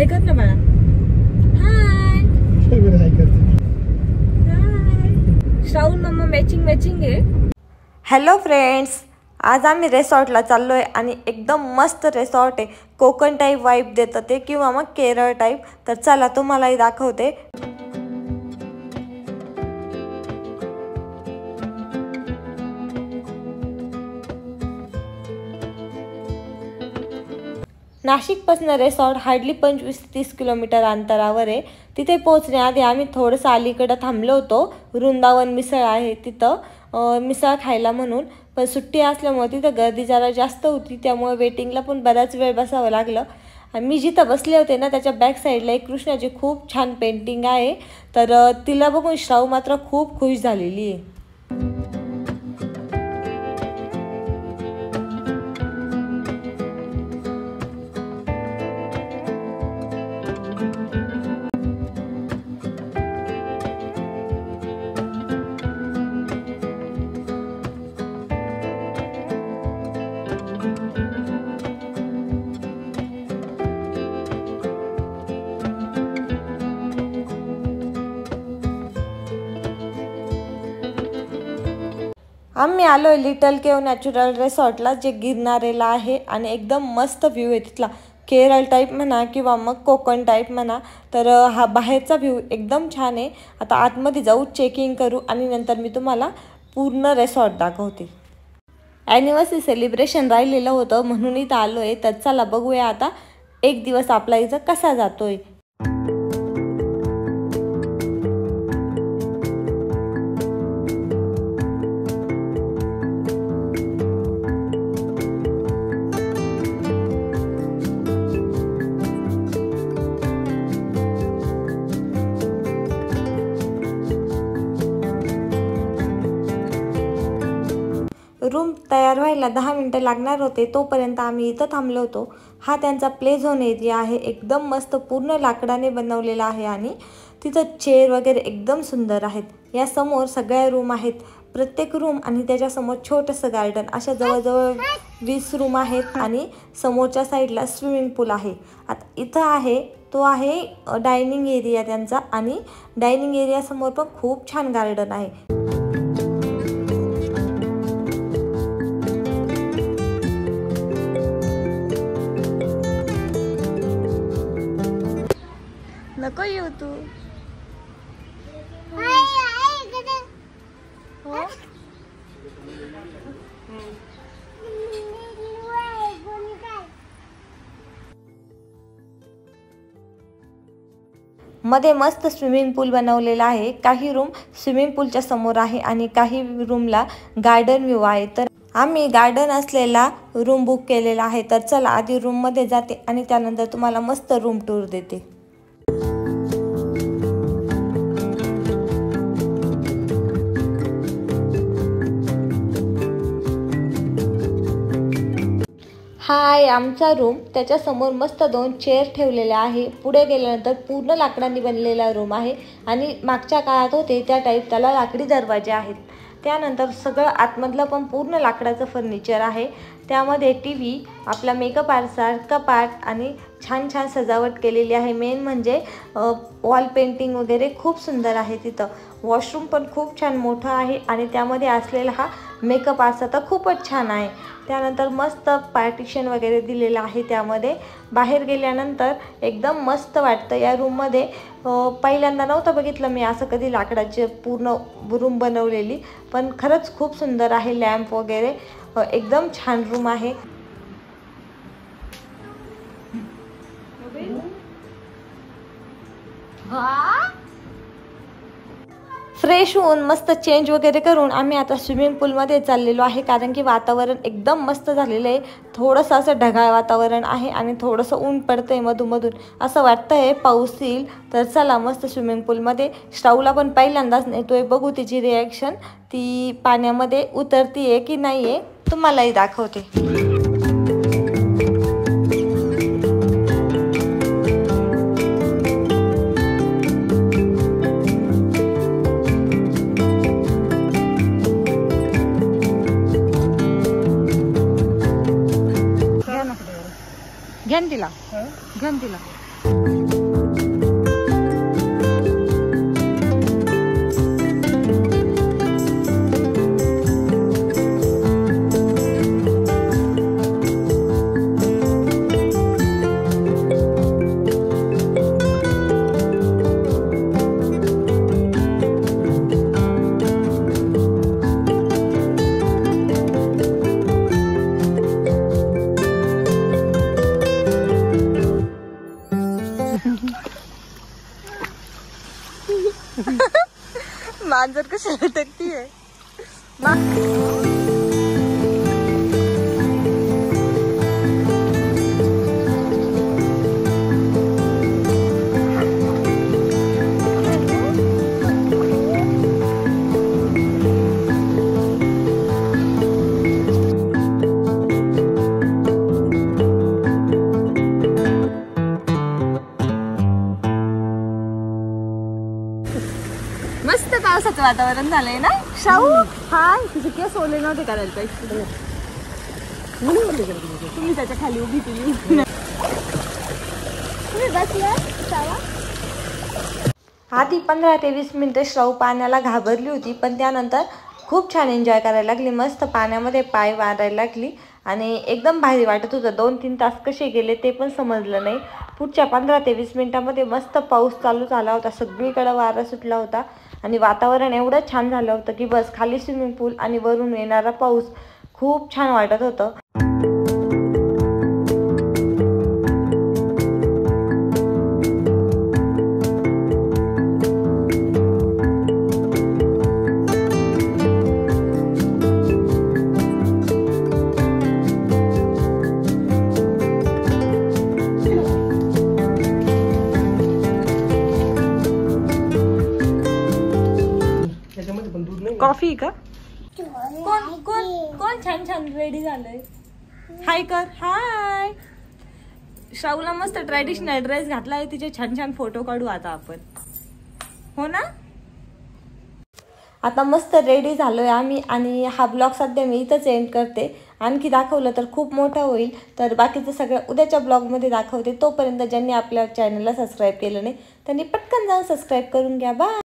कर ना मला. हाय श्रावण मम्मा मॅचिंग आहे. हॅलो फ्रेंड्स, आज आम्ही रिसॉर्टला चाललोय आणि एकदम मस्त रिसॉर्ट आहे. कोकण टाईप वाईब देतं ते किंवा मग केरळ टाईप. तर चला तुम्हालाही दाखवते. नाशिकपासून रिसॉर्ट हार्डली 25-30 किलोमीटर अंतरावर आहे. तिथे पोहोचण्याआधी आम्ही थोडंसं अलीकडं थांबलो होतो. वृंदावन मिसळ आहे तिथं मिसळ खायला म्हणून. पण सुट्टी असल्यामुळे तिथं गर्दी जरा जास्त होती, त्यामुळे वेटिंगला पण बराच वेळ बसावं लागलं. आणि मी जिथं बसले होते ना त्याच्या बॅक साईडला एक कृष्णाची खूप छान पेंटिंग आहे. तर तिला बघून श्राव मात्र खूप खुश झालेली आहे. आम्ही आलोय लिटल केव नॅचरल रिसॉर्टला, जे गिरनारेला आहे आणि एकदम मस्त व्ह्यू आहे तिथला. केरळ टाईप म्हणा किंवा मग कोकण टाईप म्हणा. तर हा बाहेरचा व्ह्यू एकदम छान आहे. आता आतमध्ये जाऊ, चेकिंग करू आणि नंतर मी तुम्हाला पूर्ण रिसॉर्ट दाखवते. ॲनिव्हर्सरी सेलिब्रेशन राहिलेलं होतं म्हणून इथं आलो आहे. तर चला बघूया आता एक दिवस आपला इथं कसा जातोय. रूम तयार व्हायला 10 मिनटं लागणार होते, तोपर्यंत आम्ही इथं थांबलो होतो. हा त्यांचा प्ले झोन एरिया आहे. एकदम मस्त पूर्ण लाकडाने बनवलेला आहे आणि तिथं चेअर वगैरे एकदम सुंदर आहेत. या समोर सगळ्या रूम आहेत. प्रत्येक रूम आणि त्याच्यासमोर छोटंसं गार्डन. अशा जवळजवळ 20 रूम आहेत आणि समोरच्या साईडला स्विमिंग पूल आहे. आता इथं आहे तो आहे डायनिंग एरिया त्यांचा आणि डायनिंग एरियासमोर पण खूप छान गार्डन आहे. नको येऊ तू. मध्ये मस्त स्विमिंग पूल बनवलेला आहे. काही रूम स्विमिंग पूलच्या समोर आहे आणि काही रूमला गार्डन व्ह्यू आहे. तर आम्ही गार्डन असलेला रूम बुक केलेला आहे. तर चला आधी रूममध्ये जाते आणि त्यानंतर तुम्हाला मस्त रूम टूर देते. हा आहे आमचा रूम. त्याच्यासमोर मस्त 2 चेअर ठेवलेल्या आहे. पुढे गेल्यानंतर पूर्ण लाकडांनी बनलेला रूम आहे आणि मागच्या काळात होते त्या टाईप त्याला लाकडी दरवाजे आहेत. त्यानंतर सगळं आतमधलं पण पूर्ण लाकडाचं फर्निचर आहे. त्यामध्ये TV, आपला मेकअप आरसा, कपाट आणि छान छान सजावट केलेली आहे. मेन म्हणजे वॉल पेंटिंग वगैरे खूप सुंदर आहे तिथं. वॉशरूम पण खूप छान मोठं आहे आणि त्यामध्ये असलेला हा मेकअप आरसा तर खूपच छान आहे. त्यानंतर मस्त पार्टिशन वगैरे दिलेलं आहे. त्यामध्ये बाहेर गेल्यानंतर एकदम मस्त वाटतं या रूममध्ये. पहिल्यांदा नव्हतं बघितलं मी असं कधी लाकडाची पूर्ण रूम बनवलेली, पण खरंच खूप सुंदर आहे. लॅम्प वगैरे एकदम छान रूम आहे. फ्रेश होऊन मस्त चेंज वगैरे करून आम्ही आता स्विमिंग पूलमध्ये चाललेलो आहे. कारण की वातावरण एकदम मस्त झालेलं आहे. थोडंसं असं ढगाळ वातावरण आहे आणि थोडंसं ऊन पडतं आहे मधून असं वाटतं आहे पाऊस येईल. तर चला मस्त स्विमिंग पूलमध्ये. श्रावला पण पहिल्यांदाच नेतो आहे. बघू तिची रिॲक्शन, ती पाण्यामध्ये उतरती आहे की नाही आहे तुम्हालाही दाखवते. घ्या तिला. मांजर कशी लटकतीये. मस्त पावसाचं वातावरण झालंय ना शाहू. हाय, तुझे केस ओले नव्हते करायला पाहिजे. तुम्ही त्याच्या खाली उभी केली. तुम्ही बसला शावा. आधी 15 ते 20 मिनिटं श्राऊ पाण्याला घाबरली होती, पण त्यानंतर खूप छान एन्जॉय करायला लागली. मस्त पाण्यामध्ये पाय मारायला लागली आणि एकदम भारी वाटत होतं. 2-3 तास कसे गेले ते पण समजलं नाही. पुढच्या 15 ते 20 मिनिटांमध्ये मस्त पाऊस चालू झाला होता. सगळीकडे वारा सुटला होता आणि वातावरण एवढं छान झालं होतं की बस. खाली स्विमिंग पूल आणि वरून येणारा पाऊस खूप छान वाटत होतं. कॉफी का? कोण कोण कोण छान छान रेडी झालंय. हाय कर. हाय. शाऊला मस्त ट्रॅडिशनल ड्रेस घातलाय. तिचे छान छान फोटो काढू आता आपण. हो ना. आता मस्त रेडी झालोय आम्ही आणि हा ब्लॉग सध्या मी इथंच एंड करते. आणखी दाखवलं तर खूप मोठा होईल, तर बाकीचं सगळं उद्याच्या ब्लॉगमध्ये दाखवते. तोपर्यंत ज्यांनी आपल्या चॅनलला सबस्क्राईब केलं नाही त्यांनी पटकन जाऊन सबस्क्राईब करून घ्या. बाय.